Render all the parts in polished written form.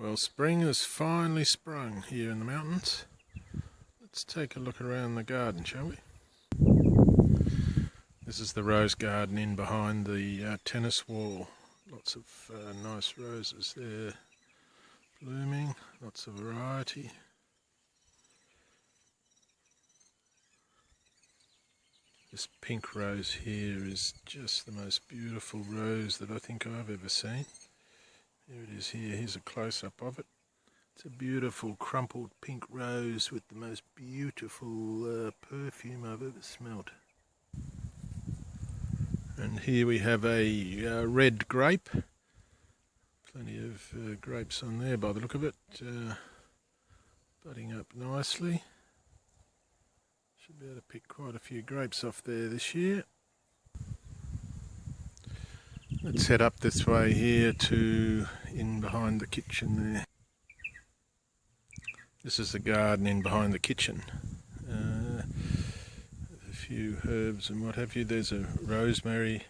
Well, spring has finally sprung here in the mountains. Let's take a look around the garden, shall we? This is the rose garden in behind the tennis wall. Lots of nice roses there blooming, lots of variety. This pink rose here is just the most beautiful rose that I think I've ever seen. Here it is here, here's a close-up of it. It's a beautiful crumpled pink rose with the most beautiful perfume I've ever smelt. And here we have a red grape. Plenty of grapes on there by the look of it, budding up nicely. Should be able to pick quite a few grapes off there this year. Let's head up this way here to in behind the kitchen there. This is the garden in behind the kitchen. A few herbs and what have you. There's a rosemary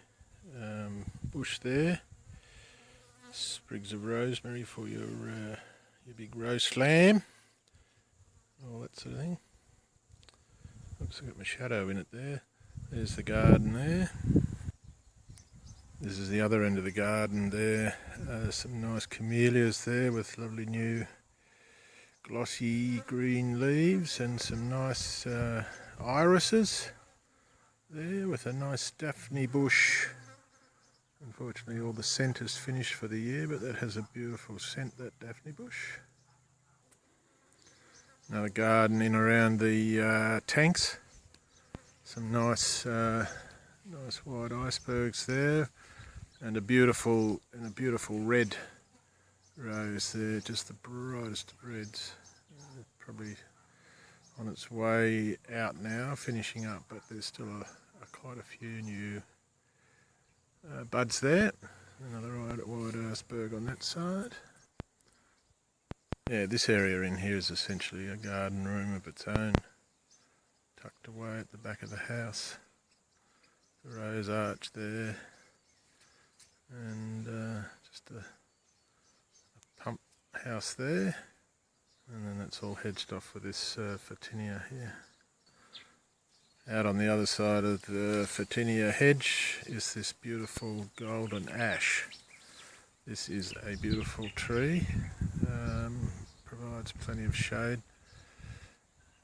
bush there. Sprigs of rosemary for your big roast lamb. All that sort of thing. Oops, I've got my shadow in it there. There's the garden there. This is the other end of the garden there. Some nice camellias there with lovely new glossy green leaves and some nice irises there with a nice daphne bush. Unfortunately all the scent is finished for the year, but that has a beautiful scent, that daphne bush. Another garden in around the tanks. Some nice white icebergs there, and a beautiful red rose there, just the brightest of reds. Probably on its way out now, finishing up, but there's still quite a few new buds there. Another white iceberg on that side. Yeah, this area in here is essentially a garden room of its own, tucked away at the back of the house. The rose arch there, and just a pump house there, and then it's all hedged off with this Photinia here. Out on the other side of the Photinia hedge is this beautiful golden ash. This is a beautiful tree, provides plenty of shade.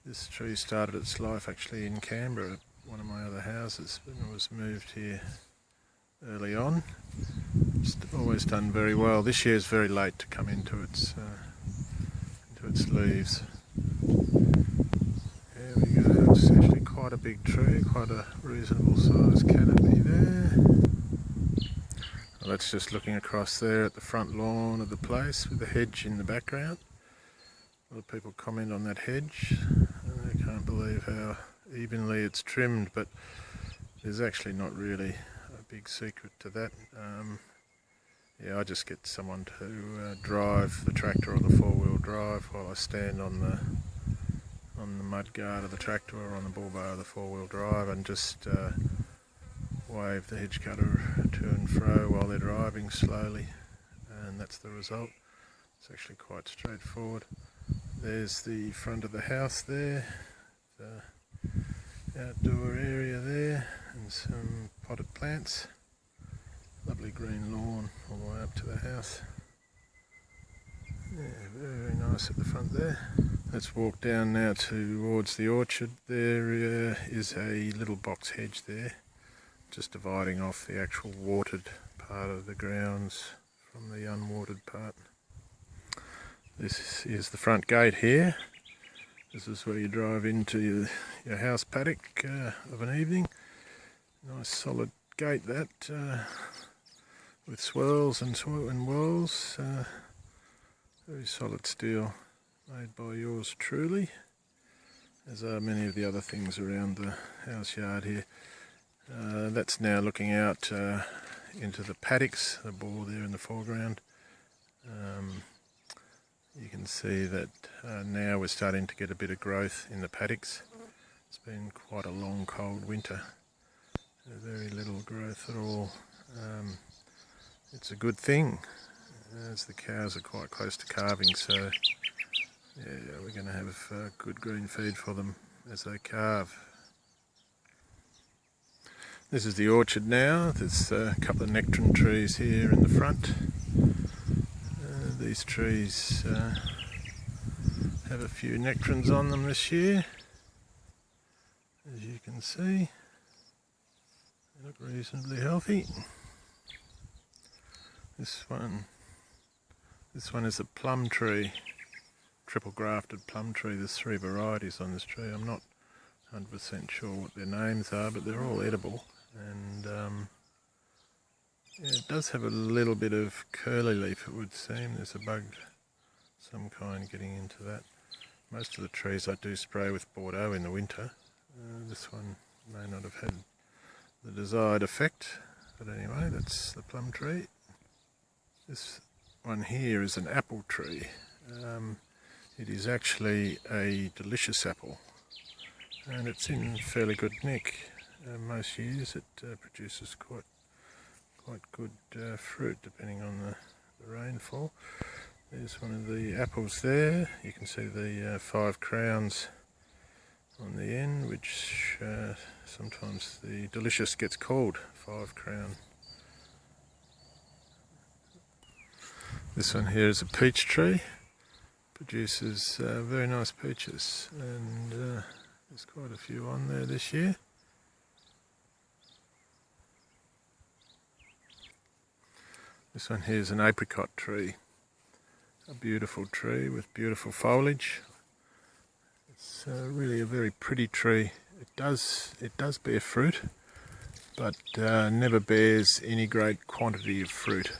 This tree started its life actually in Canberra, one of my other houses, but it was moved here early on. It's always done very well. This year is very late to come into its leaves. There we go. It's actually quite a big tree, quite a reasonable sized canopy there. Well, that's just looking across there at the front lawn of the place with the hedge in the background. A lot of people comment on that hedge. I can't believe how evenly it's trimmed, but there's actually not really a big secret to that. Yeah, I just get someone to drive the tractor or the four-wheel drive while I stand on the mudguard of the tractor or on the bull bar of the four-wheel drive, and just wave the hedge cutter to and fro while they're driving slowly, and that's the result. It's actually quite straightforward. There's the front of the house there, the outdoor area there, and some potted plants. Lovely green lawn all the way up to the house. Yeah, very nice at the front there. Let's walk down now towards the orchard. There is a little box hedge there, just dividing off the actual watered part of the grounds from the unwatered part. This is the front gate here. This is where you drive into your house paddock of an evening. Nice solid gate that, with swirls and wells. Very solid steel, made by yours truly, as are many of the other things around the house yard here. That's now looking out into the paddocks, the bore there in the foreground. You can see that now we're starting to get a bit of growth in the paddocks. It's been quite a long cold winter, very little growth at all. It's a good thing. as the cows are quite close to calving, so yeah, we're going to have good green feed for them as they calve. This is the orchard now. There's a couple of nectarine trees here in the front. These trees have a few nectarines on them this year, as you can see. They look reasonably healthy. This one is a plum tree, triple grafted plum tree. There's 3 varieties on this tree. I'm not 100% sure what their names are, but they're all edible. And yeah, it does have a little bit of curly leaf, it would seem. There's a bug some kind getting into that. Most of the trees I do spray with Bordeaux in the winter. This one may not have had the desired effect, but anyway, that's the plum tree. This one here is an apple tree. It is actually a delicious apple, and it's in fairly good nick. Most years it produces quite good fruit depending on the rainfall. There's one of the apples there. You can see the 5 crowns on the end, which sometimes the delicious gets called 5 crown. This one here is a peach tree. Produces very nice peaches, and there's quite a few on there this year. This one here is an apricot tree. A beautiful tree with beautiful foliage. It's really a very pretty tree. It does bear fruit, but never bears any great quantity of fruit.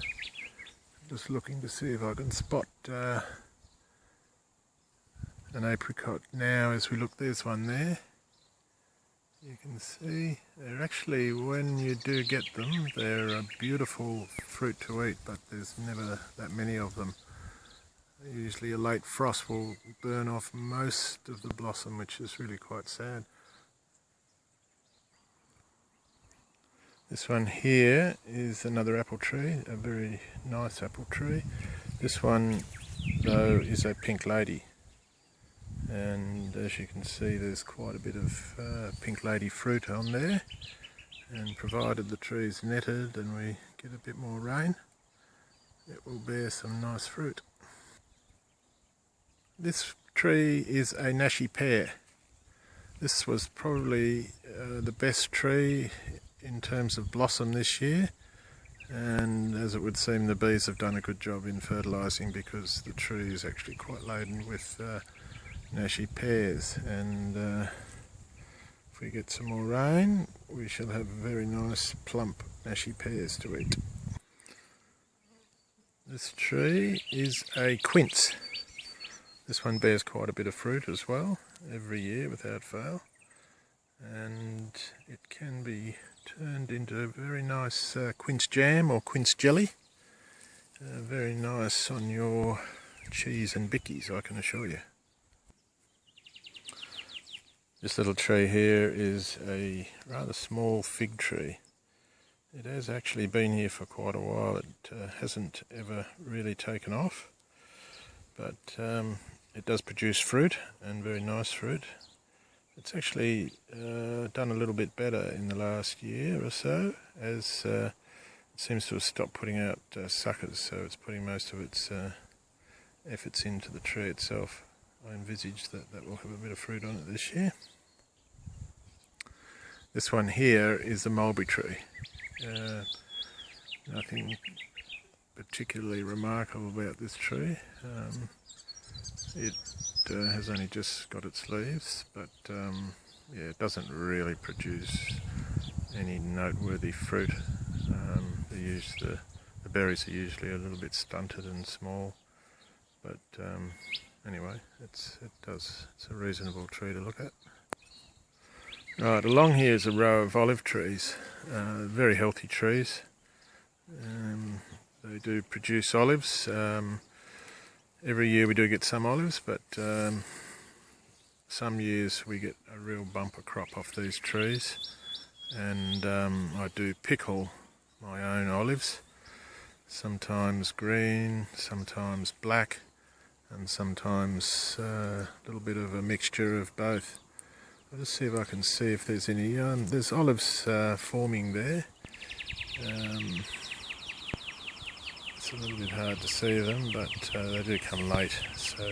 I'm just looking to see if I can spot an apricot now as we look. There's one there. You can see they're actually, when you do get them, they're a beautiful fruit to eat, but there's never that many of them. Usually a late frost will burn off most of the blossom, which is really quite sad. This one here is another apple tree, a very nice apple tree. This one though is a pink lady, and as you can see there's quite a bit of pink lady fruit on there, and provided the tree is netted and we get a bit more rain, it will bear some nice fruit. This tree is a Nashi pear. This was probably the best tree in terms of blossom this year, and as it would seem the bees have done a good job in fertilising, because the tree is actually quite laden with Nashi pears, and if we get some more rain we shall have very nice plump Nashi pears to eat. This tree is a quince. This one bears quite a bit of fruit as well, every year without fail, and it can be turned into a very nice quince jam or quince jelly. Very nice on your cheese and bickies, I can assure you. This little tree here is a rather small fig tree. It has actually been here for quite a while. It hasn't ever really taken off, but it does produce fruit, and very nice fruit. It's actually done a little bit better in the last year or so, as it seems to have stopped putting out suckers, so it's putting most of its efforts into the tree itself. I envisage that will have a bit of fruit on it this year. This one here is a mulberry tree. Nothing particularly remarkable about this tree. It has only just got its leaves, but yeah, it doesn't really produce any noteworthy fruit. The berries are usually a little bit stunted and small, but anyway, it's a reasonable tree to look at. Right, along here is a row of olive trees, very healthy trees. They do produce olives. Every year we do get some olives, but some years we get a real bumper crop off these trees, and I do pickle my own olives. sometimes green, sometimes black, and sometimes a little bit of a mixture of both. I'll just see if I can see if there's any. There's olives forming there. It's a little bit hard to see them, but they do come late. So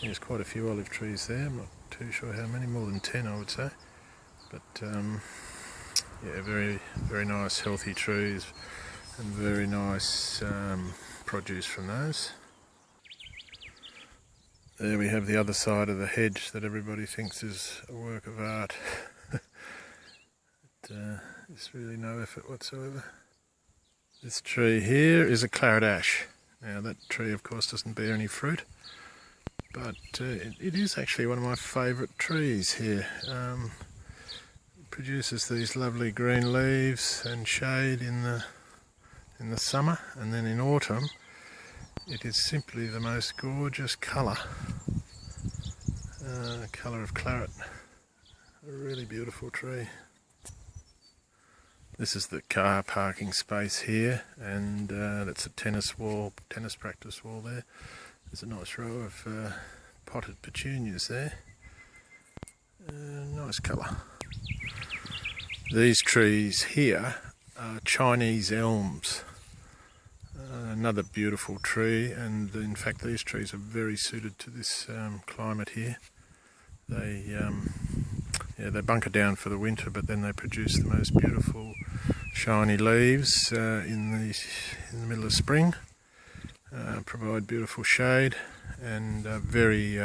there's quite a few olive trees there. I'm not too sure how many, more than 10 I would say. But yeah, very, very nice healthy trees and very nice produce from those. There we have the other side of the hedge that everybody thinks is a work of art. There's really no effort whatsoever. This tree here is a claret ash. Now that tree of course doesn't bear any fruit, but it is actually one of my favourite trees here. It produces these lovely green leaves and shade in the summer, and then in autumn it is simply the most gorgeous colour. Colour of claret. A really beautiful tree. This is the car parking space here, and that's a tennis practice wall there. There's a nice row of potted petunias there. Nice colour. These trees here are Chinese elms. Another beautiful tree, and in fact these trees are very suited to this climate here. They bunker down for the winter, but then they produce the most beautiful shiny leaves in the middle of spring. Provide beautiful shade, and very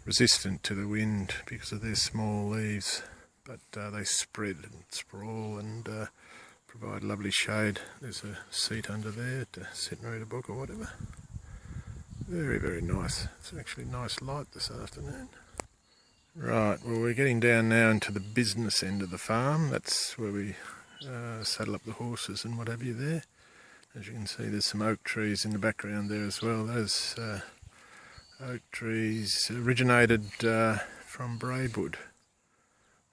resistant to the wind because of their small leaves, but they spread and sprawl and provide lovely shade. There's a seat under there to sit and read a book or whatever. Very, very nice. It's actually nice light this afternoon. Right, well we're getting down now into the business end of the farm. That's where we saddle up the horses and what have you there. As you can see, there's some oak trees in the background there as well. Those oak trees originated from Braidwood,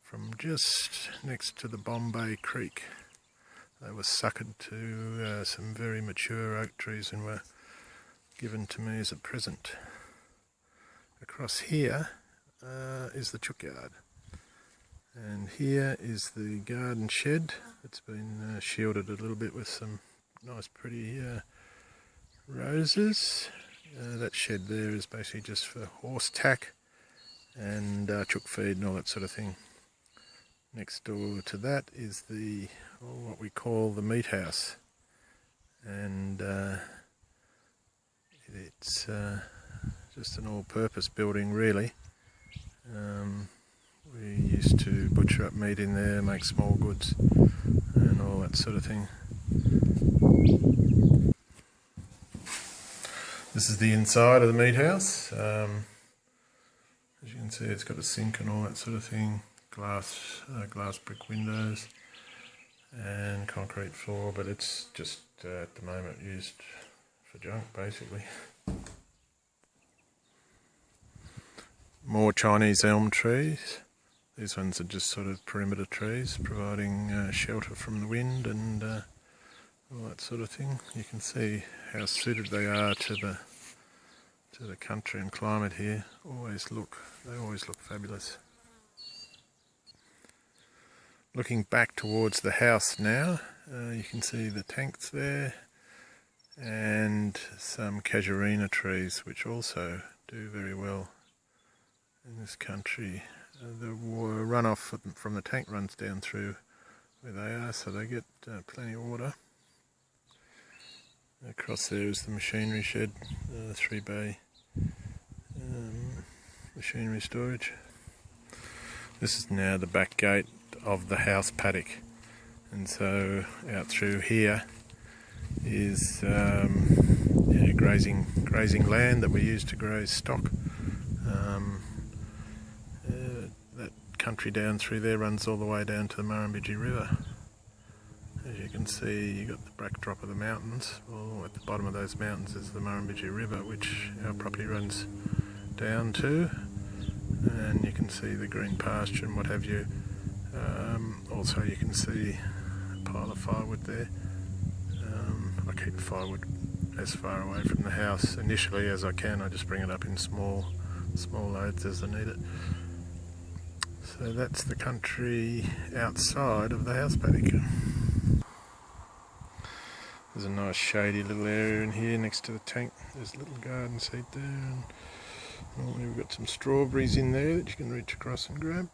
from just next to the Bombay Creek. They were suckered to some very mature oak trees and were given to me as a present. Across here is the chook yard, and here is the garden shed. It's been shielded a little bit with some nice pretty roses. That shed there is basically just for horse tack and chook feed and all that sort of thing. Next door to that is what we call the meat house, and it's just an all-purpose building really. We used to butcher up meat in there, make small goods and all that sort of thing. This is the inside of the meat house. As you can see, it's got a sink and all that sort of thing. Glass brick windows and concrete floor, but it's just at the moment used for junk basically. More Chinese elm trees. These ones are just sort of perimeter trees, providing shelter from the wind and all that sort of thing. You can see how suited they are to the country and climate here. They always look fabulous. Looking back towards the house now, you can see the tanks there and some casuarina trees, which also do very well in this country. The runoff from the tank runs down through where they are, so they get plenty of water. Across there is the machinery shed, 3-bay machinery storage. This is now the back gate of the house paddock, and so out through here is grazing land that we use to graze stock. That country down through there runs all the way down to the Murrumbidgee River. As you can see, you've got the backdrop of the mountains. Well, at the bottom of those mountains is the Murrumbidgee River, which our property runs down to, and you can see the green pasture and what have you. Also you can see a pile of firewood there. keep the firewood as far away from the house initially as I can. I just bring it up in small loads as I need it. So that's the country outside of the house paddock. There's a nice shady little area in here next to the tank. There's a little garden seat there, and normally we've got some strawberries in there that you can reach across and grab.